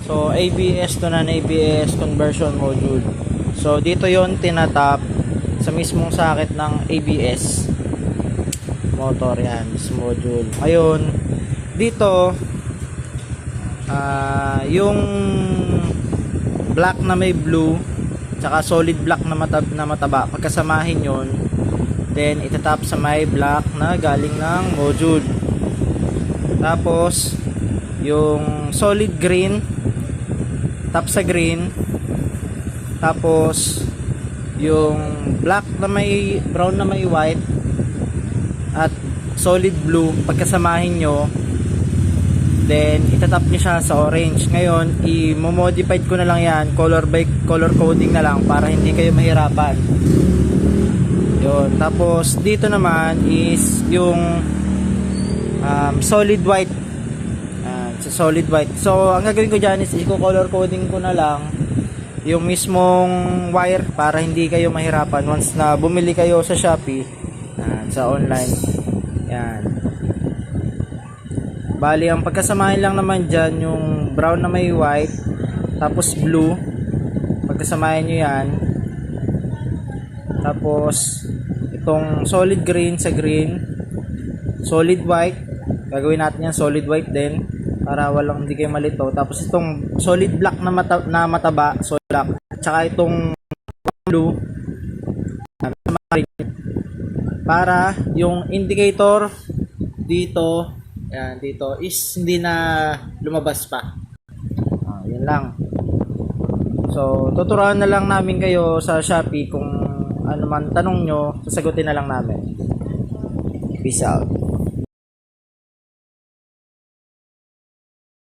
So ABS to non-ABS conversion module. So dito yon tinatap sa mismong socket ng ABS motor, yan, this module. Ngayon dito yung black na may blue tsaka solid black na mataba, pagkasamahin yon, then itatap sa may black na galing ng module. Tapos yung solid green tap sa green, tapos yung black na may brown na may white at solid blue pagkasamahin nyo, then itatap nyo siya sa orange. Ngayon i-modified ko na lang yan, color by color coding na lang para hindi kayo mahirapan. Yun. Tapos dito naman is yung solid white, solid white. So ang gagawin ko dyan is i-color coding ko na lang yung mismong wire para hindi kayo mahirapan once na bumili kayo sa Shopee, sa online. Yan. Bali ang pagkasamahin lang naman dyan yung brown na may white tapos blue, pagkasamahin nyo yan. Tapos itong solid green sa green, solid white, gagawin natin yan solid white din para walang hindi kayo malito. Tapos itong solid black na mataba, solid black, at saka itong blue para yung indicator dito, yan, dito is hindi na lumabas pa. Yan lang. So tuturuan na lang namin kayo sa Shopee, kung ano man tanong nyo, sasagutin na lang namin. Peace out.